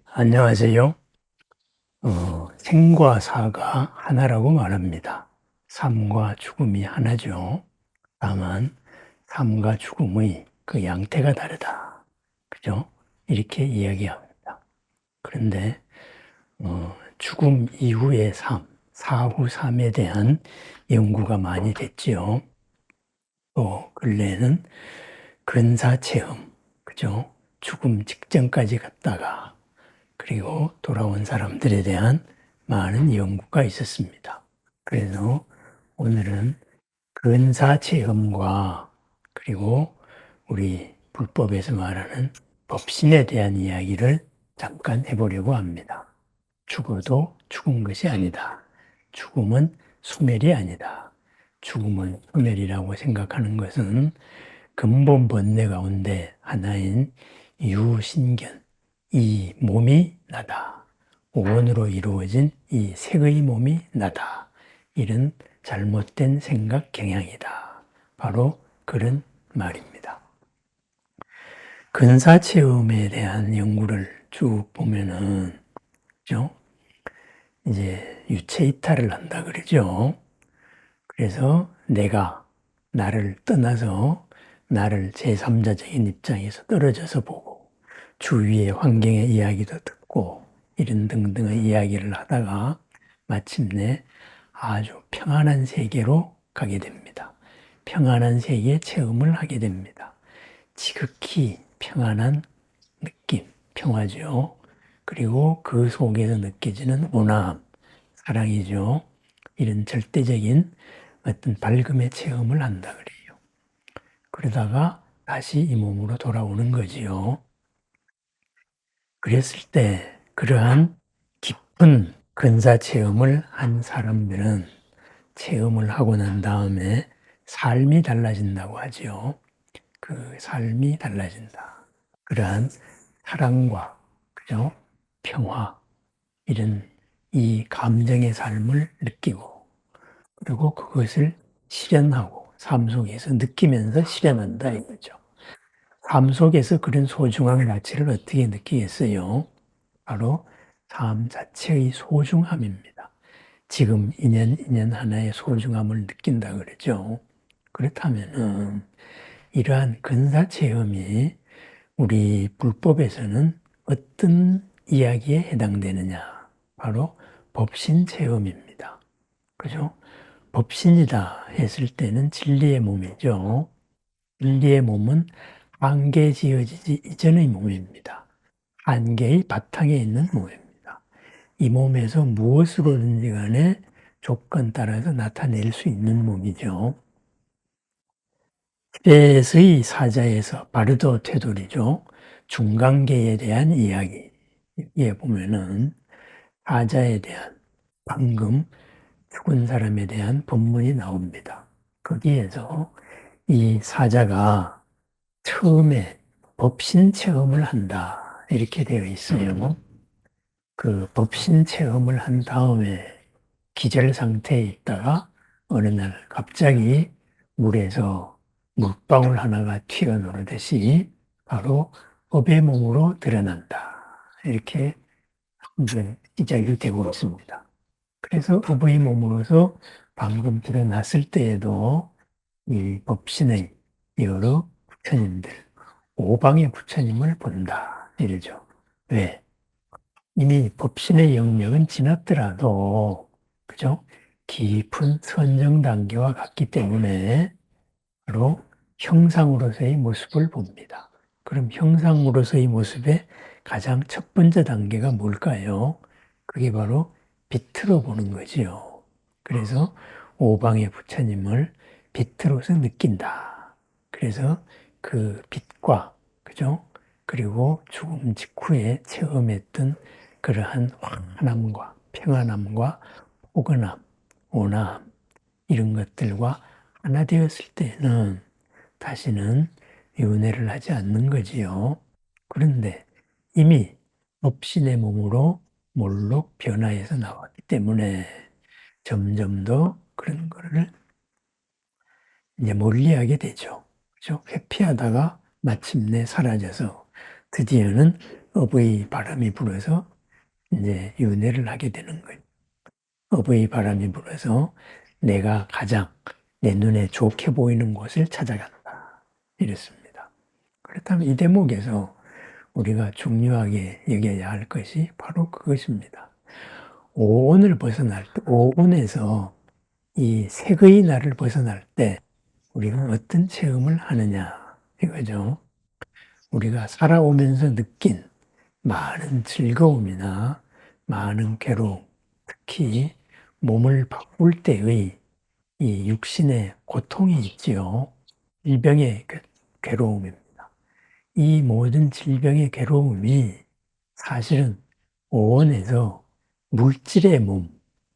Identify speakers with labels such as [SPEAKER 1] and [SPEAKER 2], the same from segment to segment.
[SPEAKER 1] 안녕하세요. 생과 사가 하나라고 말합니다. 삶과 죽음이 하나죠. 다만 삶과 죽음의 그 양태가 다르다. 그죠? 이렇게 이야기합니다. 그런데 죽음 이후의 삶, 사후 삶에 대한 연구가 많이 됐지요. 또 근래에는 근사체험, 그죠? 죽음 직전까지 갔다가 그리고 돌아온 사람들에 대한 많은 연구가 있었습니다. 그래서 오늘은 근사체험과 그리고 우리 불법에서 말하는 법신에 대한 이야기를 잠깐 해보려고 합니다. 죽어도 죽은 것이 아니다. 죽음은 소멸이 아니다. 죽음은 소멸이라고 생각하는 것은 근본 본뇌 가운데 하나인 유신견, 이 몸이 나다. 오원으로 이루어진 이 색의 몸이 나다. 이런 잘못된 생각 경향이다. 바로 그런 말입니다. 근사체험에 대한 연구를 쭉 보면은, 그죠? 이제 유체이탈을 한다 그러죠. 그래서 내가 나를 떠나서 나를 제3자적인 입장에서 떨어져서 보고 주위의 환경의 이야기도 듣고 이런 등등의 이야기를 하다가 마침내 아주 평안한 세계로 가게 됩니다. 평안한 세계 체험을 하게 됩니다. 지극히 평안한 느낌, 평화죠. 그리고 그 속에서 느껴지는 온화함, 사랑이죠. 이런 절대적인 어떤 밝음의 체험을 한다 그래요. 그러다가 다시 이 몸으로 돌아오는 거지요. 그랬을 때 그러한 깊은 근사 체험을 한 사람들은 체험을 하고 난 다음에 삶이 달라진다고 하지요. 그 삶이 달라진다. 그러한 사랑과 그죠? 평화 이런 이 감정의 삶을 느끼고 그리고 그것을 실현하고 삶 속에서 느끼면서 실현한다 이거죠. 삶 속에서 그런 소중한 가치를 어떻게 느끼겠어요? 바로 삶 자체의 소중함입니다. 지금 인연 하나의 소중함을 느낀다 그러죠. 그렇다면은 이러한 근사 체험이 우리 불법에서는 어떤 이야기에 해당되느냐? 바로 법신 체험입니다. 그죠? 법신이다 했을 때는 진리의 몸이죠. 진리의 몸은 한계 지어지기 이전의 몸입니다. 한계의 바탕에 있는 몸입니다. 이 몸에서 무엇으로든지 간에 조건 따라서 나타낼 수 있는 몸이죠. 티베트의 사자에서 바르도 테돌이죠. 중간계에 대한 이야기에 보면은 사자에 대한 방금 죽은 사람에 대한 본문이 나옵니다. 거기에서 이 사자가 처음에 법신 체험을 한다. 이렇게 되어 있어요. 그 법신 체험을 한 다음에 기절 상태에 있다가 어느 날 갑자기 물에서 물방울 하나가 튀어나오듯이 바로 업의 몸으로 드러난다. 이렇게 이제 시작이 되고 있습니다. 그래서 업의 몸으로서 방금 드러났을 때에도 이 법신의 여러 부처님들, 오방의 부처님을 본다. 이러죠. 왜? 이미 법신의 영역은 지났더라도, 그죠? 깊은 선정 단계와 같기 때문에 바로 형상으로서의 모습을 봅니다. 그럼 형상으로서의 모습의 가장 첫 번째 단계가 뭘까요? 그게 바로 빛으로 보는 거지요. 그래서 오방의 부처님을 빛으로서 느낀다. 그래서 그 빛과, 그죠? 그리고 죽음 직후에 체험했던 그러한 환함과 평안함과 포근함, 온화함, 이런 것들과 하나 되었을 때는 다시는 윤회를 하지 않는 거지요. 그런데 이미 법신의 몸으로 몰록 변화해서 나왔기 때문에 점점 더 그런 거를 이제 멀리하게 되죠. 그죠? 회피하다가 마침내 사라져서 드디어는 업의 바람이 불어서 이제 윤회를 하게 되는 거예요. 업의 바람이 불어서 내가 가장 내 눈에 좋게 보이는 곳을 찾아간다. 이랬습니다. 그렇다면 이 대목에서 우리가 중요하게 여겨야 할 것이 바로 그것입니다. 오온을 벗어날 때, 오온에서 이 색의 날을 벗어날 때 우리가 어떤 체험을 하느냐 이거죠. 우리가 살아오면서 느낀 많은 즐거움이나 많은 괴로움, 특히 몸을 바꿀 때의 이 육신의 고통이 있지요. 질병의 괴로움입니다. 이 모든 질병의 괴로움이 사실은 오온에서 물질의 몸,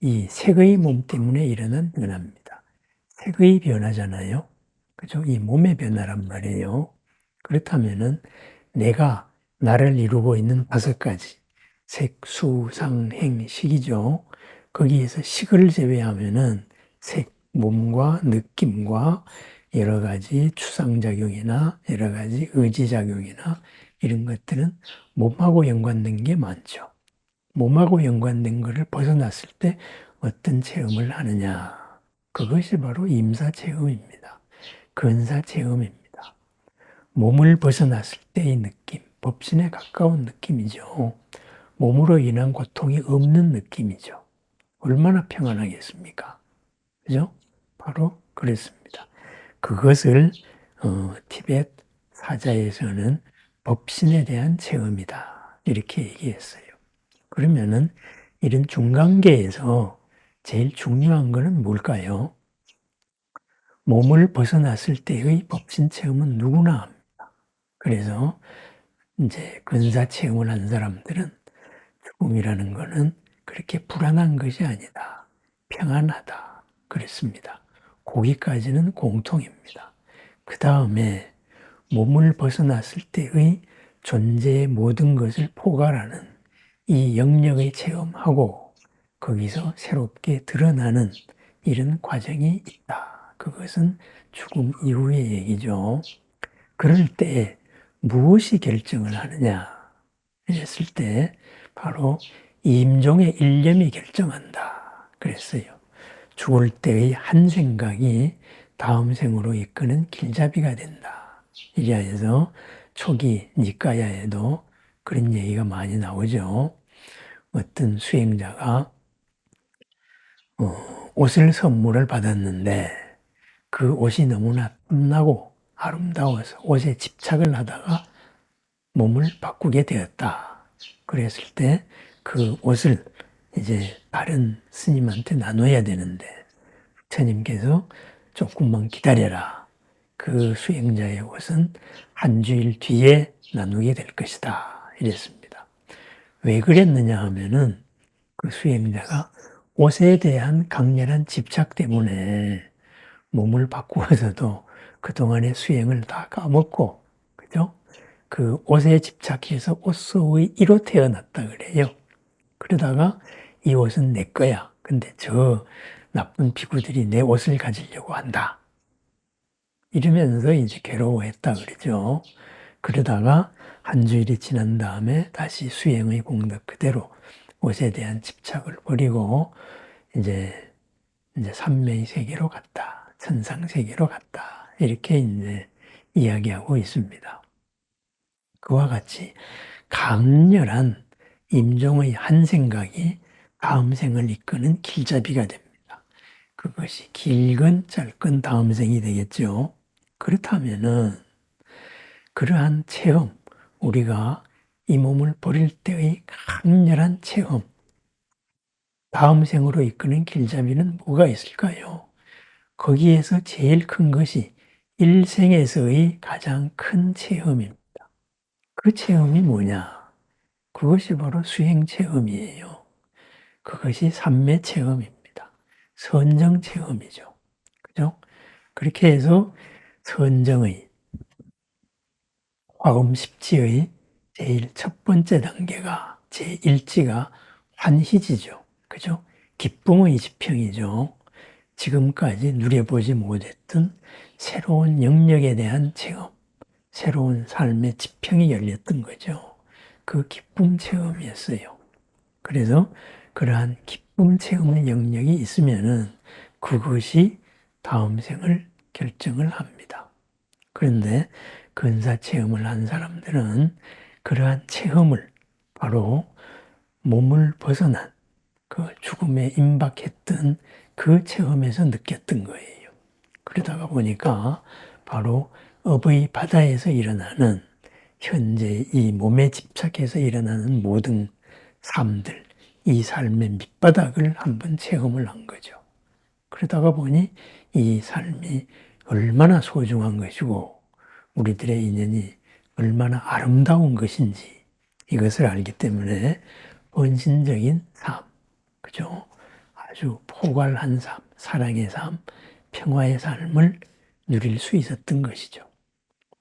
[SPEAKER 1] 이 색의 몸 때문에 일어난 변화입니다. 색의 변화잖아요. 그죠? 이 몸의 변화란 말이에요. 그렇다면은 내가 나를 이루고 있는 5가지 색, 수, 상, 행, 식이죠. 거기에서 식을 제외하면은 색, 몸과 느낌과 여러 가지 추상작용이나 여러 가지 의지작용이나 이런 것들은 몸하고 연관된 게 많죠. 몸하고 연관된 것을 벗어났을 때 어떤 체험을 하느냐. 그것이 바로 임사체험입니다. 근사체험입니다. 몸을 벗어났을 때의 느낌, 법신에 가까운 느낌이죠. 몸으로 인한 고통이 없는 느낌이죠. 얼마나 평안하겠습니까? 그죠? 바로 그렇습니다. 그것을 티벳 사자에서는 법신에 대한 체험이다. 이렇게 얘기했어요. 그러면은 이런 중간계에서 제일 중요한 것은 뭘까요? 몸을 벗어났을 때의 법신 체험은 누구나 합니다. 그래서 이제 근사 체험을 한 사람들은 죽음이라는 것은 그렇게 불안한 것이 아니다. 평안하다. 그랬습니다. 거기까지는 공통입니다. 그 다음에 몸을 벗어났을 때의 존재의 모든 것을 포괄하는 이 영역의 체험하고 거기서 새롭게 드러나는 이런 과정이 있다. 그것은 죽음 이후의 얘기죠. 그럴 때 무엇이 결정을 하느냐 했을 때 바로 임종의 일념이 결정한다. 그랬어요. 죽을 때의 한 생각이 다음 생으로 이끄는 길잡이가 된다. 이리하여서 초기 니까야에도 그런 얘기가 많이 나오죠. 어떤 수행자가 옷을 선물을 받았는데 그 옷이 너무나 탐나고 아름다워서 옷에 집착을 하다가 몸을 바꾸게 되었다. 그랬을 때 그 옷을 이제 다른 스님한테 나눠야 되는데 부처님께서 조금만 기다려라. 그 수행자의 옷은 한 주일 뒤에 나누게 될 것이다. 이랬습니다. 왜 그랬느냐 하면은 그 수행자가 옷에 대한 강렬한 집착 때문에 몸을 바꾸어서도 그동안의 수행을 다 까먹고, 그죠? 그 옷에 집착해서 옷 속의 이로 태어났다 그래요. 그러다가 이 옷은 내 거야. 근데 저 나쁜 비구들이 내 옷을 가지려고 한다. 이러면서 이제 괴로워했다 그러죠. 그러다가 한 주일이 지난 다음에 다시 수행의 공덕 그대로 옷에 대한 집착을 버리고 이제 삼매의 세계로 갔다. 천상 세계로 갔다. 이렇게 이제 이야기하고 있습니다. 그와 같이 강렬한 임종의 한 생각이 다음 생을 이끄는 길잡이가 됩니다. 그것이 길건 짧건 다음 생이 되겠죠. 그렇다면은 그러한 체험, 우리가 이 몸을 버릴 때의 강렬한 체험, 다음 생으로 이끄는 길잡이는 뭐가 있을까요? 거기에서 제일 큰 것이 일생에서의 가장 큰 체험입니다. 그 체험이 뭐냐? 그것이 바로 수행 체험이에요. 그것이 삼매 체험입니다. 선정 체험이죠. 그죠? 그렇게 해서 선정의 화엄 십지의 제일 첫 번째 단계가 제1지가 환희지죠. 그죠? 기쁨의 지평이죠. 지금까지 누려보지 못했던 새로운 영역에 대한 체험, 새로운 삶의 지평이 열렸던 거죠. 그 기쁨 체험이었어요. 그래서 그러한 기쁨 체험의 영역이 있으면은 그것이 다음 생을 결정을 합니다. 그런데 근사 체험을 한 사람들은 그러한 체험을 바로 몸을 벗어난 그 죽음에 임박했던 그 체험에서 느꼈던 거예요. 그러다가 보니까 바로 업의 바다에서 일어나는 현재 이 몸에 집착해서 일어나는 모든 삶들, 이 삶의 밑바닥을 한번 체험을 한 거죠. 그러다가 보니 이 삶이 얼마나 소중한 것이고 우리들의 인연이 얼마나 아름다운 것인지 이것을 알기 때문에 헌신적인 삶, 그죠? 아주 포괄한 삶, 사랑의 삶, 평화의 삶을 누릴 수 있었던 것이죠.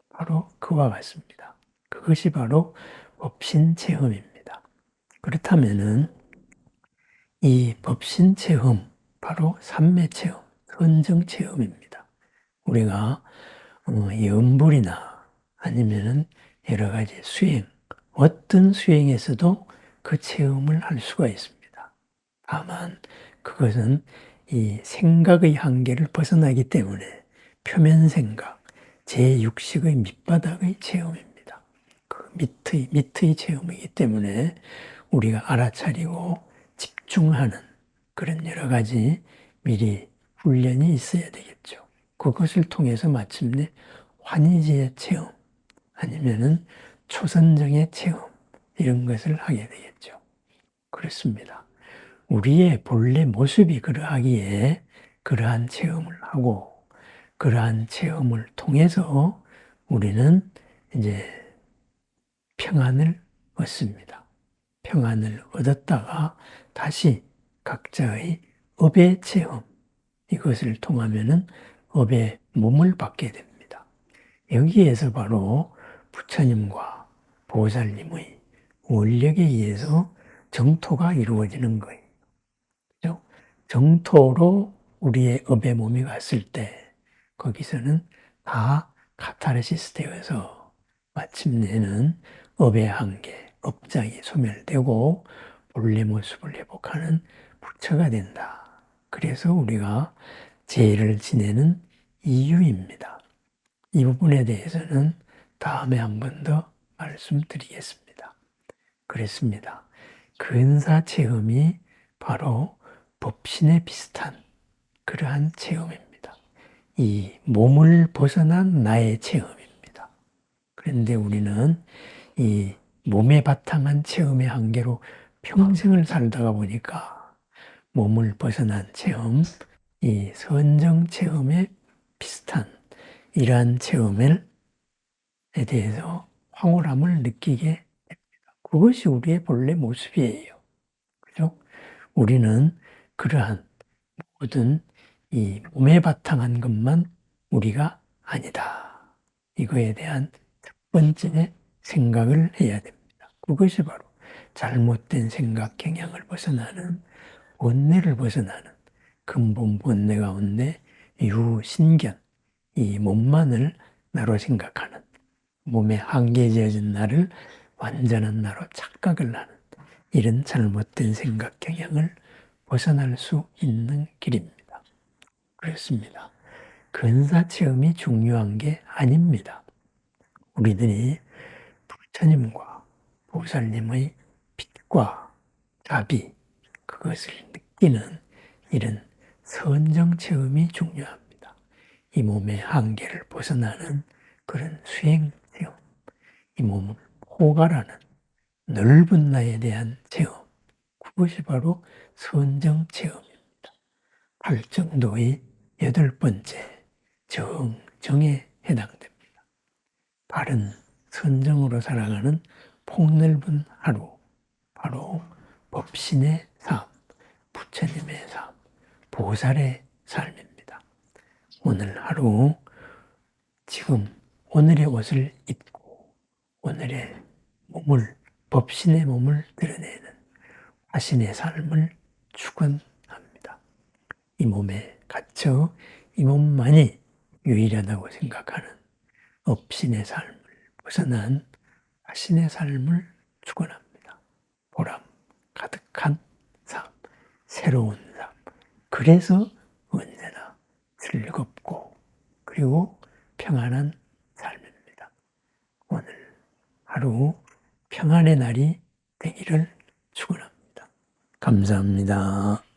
[SPEAKER 1] 바로 그와 같습니다. 그것이 바로 법신 체험입니다. 그렇다면은 이 법신 체험, 바로 삼매 체험, 선정 체험입니다. 우리가 연불이나 아니면은 여러 가지 수행, 어떤 수행에서도 그 체험을 할 수가 있습니다. 다만 그것은 이 생각의 한계를 벗어나기 때문에 표면 생각, 제6식의 밑바닥의 체험입니다. 그 밑의 체험이기 때문에 우리가 알아차리고 집중하는 그런 여러 가지 미리 훈련이 있어야 되겠죠. 그것을 통해서 마침내 환희지의 체험 아니면은 초선정의 체험 이런 것을 하게 되겠죠. 그렇습니다. 우리의 본래 모습이 그러하기에 그러한 체험을 하고 그러한 체험을 통해서 우리는 이제 평안을 얻습니다. 평안을 얻었다가 다시 각자의 업의 체험 이것을 통하면은 업의 몸을 받게 됩니다. 여기에서 바로 부처님과 보살님의 원력에 의해서 정토가 이루어지는 거예요. 그죠? 정토로 우리의 업의 몸이 갔을 때 거기서는 다 카타르시스 되어서 마침내는 업의 한계, 업장이 소멸되고 본래 모습을 회복하는 부처가 된다. 그래서 우리가 제를 지내는 이유입니다. 이 부분에 대해서는 다음에 한 번 더 말씀드리겠습니다. 그렇습니다. 근사 체험이 바로 법신에 비슷한 그러한 체험입니다. 이 몸을 벗어난 나의 체험입니다. 그런데 우리는 이 몸에 바탕한 체험의 한계로 평생을 살다가 보니까 몸을 벗어난 체험, 이 선정 체험에 비슷한 이러한 체험에 대해서 황홀함을 느끼게 됩니다. 그것이 우리의 본래 모습이에요. 그죠? 우리는 그러한 모든 이 몸에 바탕한 것만 우리가 아니다. 이거에 대한 첫 번째 생각을 해야 됩니다. 그것이 바로 잘못된 생각 경향을 벗어나는 원내를 벗어나는 근본 본내 가운데 유신견, 이 몸만을 나로 생각하는 몸에 한계지어진 나를 완전한 나로 착각을 하는 이런 잘못된 생각 경향을 벗어날 수 있는 길입니다. 그렇습니다. 근사 체험이 중요한 게 아닙니다. 우리들이 부처님과 보살님의 빛과 자비, 그것을 느끼는 이런 선정 체험이 중요합니다. 이 몸의 한계를 벗어나는 그런 수행 체험, 이 몸을 포괄하는 넓은 나에 대한 체험, 그것이 바로 선정 체험입니다. 팔정도의 8번째 정정에 해당됩니다. 바른 선정으로 살아가는 폭넓은 하루, 바로 법신의 삶, 부처님의 삶, 보살의 삶입니다. 오늘 하루 지금 오늘의 옷을 입고 오늘의 몸을 법신의 몸을 드러내는 화신의 삶을 축원합니다. 이 몸에 갇혀 이 몸만이 유일하다고 생각하는 업신의 삶을 벗어난 화신의 삶을 축원합니다. 보람 가득한 삶, 새로운 삶. 그래서 언제나 즐겁고 그리고 평안한 삶입니다. 오늘 하루 평안의 날이 되기를 축원합니다. 감사합니다.